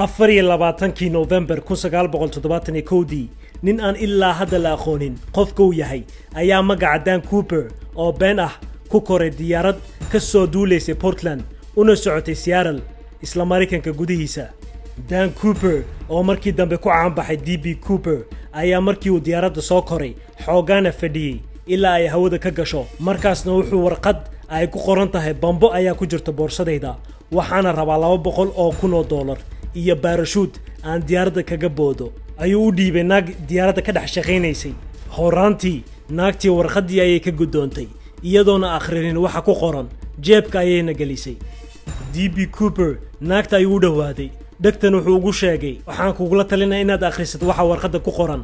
24 November 1971 nin aan ilaa hadda la aqoonin qofka uu yahay ayaa magaca Dan Cooper oo been ah ku koray diyaarad ka soo duuleysay Portland una socotay Seattle isla Mareykanka gudihiisa. Dan Cooper oo markii dambe ku caan baxay DB Cooper ayaa markii uu diyaaradda soo koray xoogaana fadhiyay ilaa ay hawada ka gasho, markaasna wuxuu warqad ay ku qoran tahay bambo ayaa ku jirta boorsadayda, waxaana rabaa $200,000 iyo baarashuud aan diyaaradda kaga boodo. ayuu u dhiibay naag diyaaradda ka dhex shaqaynaysay. horaantii naagtii warqadii ayay ka gudoontay iyadoona akhrinin waxa ku qoran, jeebka ayayna gelisay. DB Cooper naagta ayuu u dhawaaday, dhagtan wuxuu ugu sheegay, waxaan kugula talinayaa inaad akhrisato waxa warqadda ku qoran,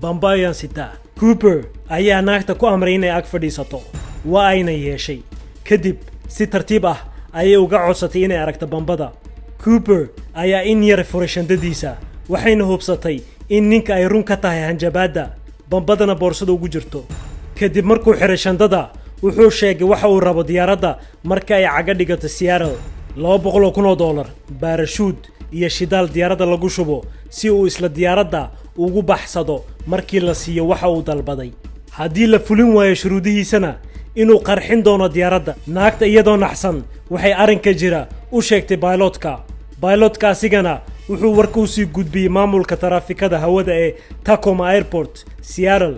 bamba ayaan sitaa. Cooper ayaa naagta ku amray inay ag fadhiisato, waa ayna yeeshay. kadib si tartiib ah ayay uga codsatay inay aragto bambada. Cooper ayaa in yar furay shandadiisa, waxayna hubsatay in ninka ay run ka tahay hanjabaadda bambadana boorsada ugu jirto. kadib markuu xiray shandada wuxuu sheegay waxa uu rabo diyaaradda marka ay caga dhigato Seattle, $200,000 baarashuud iyo shidaal diyaaradda lagu shubo si uu isla diyaaradda ugu baxsado markii la siiyo waxa uu dalbaday. haddii la fulin waayo shuruudihiisana inuu qarxin doono diyaaradda. naagta iyadoo naxsan waxay arrinka jira u sheegtay pilotka asigana wuxuu warka u sii gudbiyey maamulka taraafikada hawada ee Tacoma Airport, Seattle.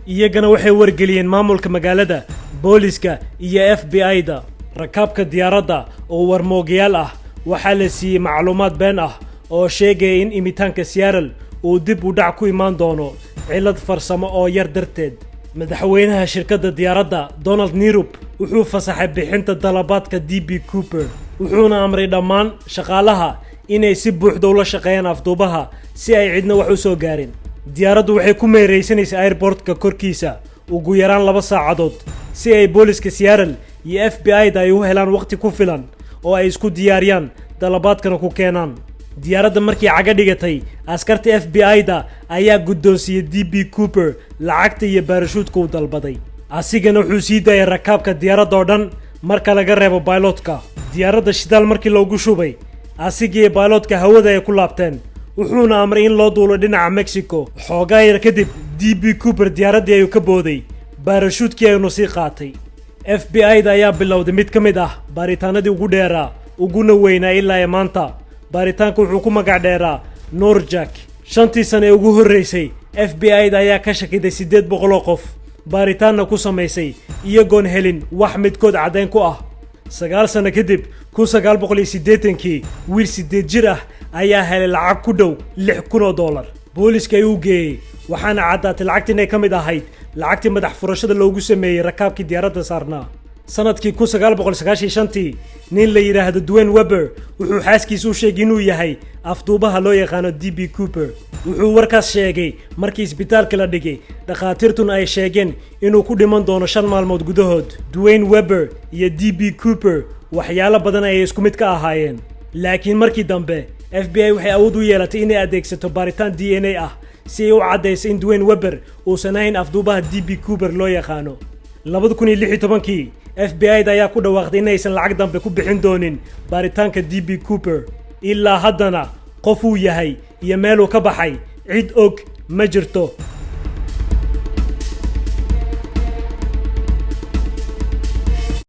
iyagana waxay wargeliyeen maamulka magaalada, booliska iyo FBI-da. rakaabka diyaaradda oo warmoogayaal ah waxaa la siiyey macluumaad been ah oo sheegaya in imitaanka Seattle uu dib u dhac ku imaan doono cilad farsamo oo yar darteed. madaxweynaha shirkadda diyaaradda Donald Trump wuxuu fasaxay bixinta dalabaadka DB Cooper, wuxuuna amray dhammaan shaqaalaha inay si buuxda ula shaqeeyaan afduubaha si ay cidna wax u soo gaarin. diyaaraddu waxay ku meereysanaysay airportka korkiisa ugu yaraan 2 saacadood si ay booliska Seattle iyo FBI-da ay u helaan waqti ku filan oo ay isku diyaariyaan dalabaadkana ku keenaan. diyaaradda markii caga dhigatay, askarta FBI-da ayaa guddoonsiiyey DB Cooper lacagta iyo baarashuudka uu dalbaday. asigana wuxuu sii daayay rakaabka diyaaradda oo dhan marka laga reebo pilotka. diyaaradda shidaal markii loogu shubay, asigii iyo pilotka hawada ay ku laabteen, wuxuuna amray in loo duulo dhinaca Mexico. xoogaa yar kadib DB Cooper diyaaraddii ayuu ka booday, baarashuudkii ayuuna sii qaatay. FBI-da ayaa bilowday mid ka mid ah baaritaanadii ugu dheeraa uguna weynaa ilaa maanta. baaritaanka wuxuu ku magac dheeraa Norjack. 5 sano ee ugu horreysay FBI-da ayaa ka shakiday 800 qof, baaritaanna ku samaysay iyagoon helin wax midkood caddayn ku ah. 9 sano kadib 1980kii wiil 8 jir ah ayaa helay lacag ku dhow $6,000. booliska ayuu geeyey, waxaana caddaatay lacagtii inay ka mid ahayd lacagtii madax furashada loogu sameeyey rakaabkii diyaaradda saarnaa. sanadkii 1995 nin la yiraahdo Dwayne Weber wuxuu xaaskiisa u sheegay inuu yahay afduubaha loo yaqaano DB Cooper. wuxuu warkaas sheegay markii isbitaalka la dhigay, dhakhaatiirtuna ay sheegeen inuu ku dhiman doono 5 maalmood gudahood. Dwayne Weber iyo DB Cooper waxyaalo badan ay isku mid ka ahaayeen, laakiin markii dambe FBI waxay awood u yeelatay inay adeegsato baaritaan DNA ah si ay u caddeyso in Dwayne Weber uusan ahayn afduubaha DB Cooper loo yaqaano. 2016kii FBI-da ayaa ku dhawaaqday inaysan lacag dambe ku bixin doonin baaritaanka DB Cooper. ilaa haddana qof uu yahay iyo meel uu ka baxay cid og ma jirto.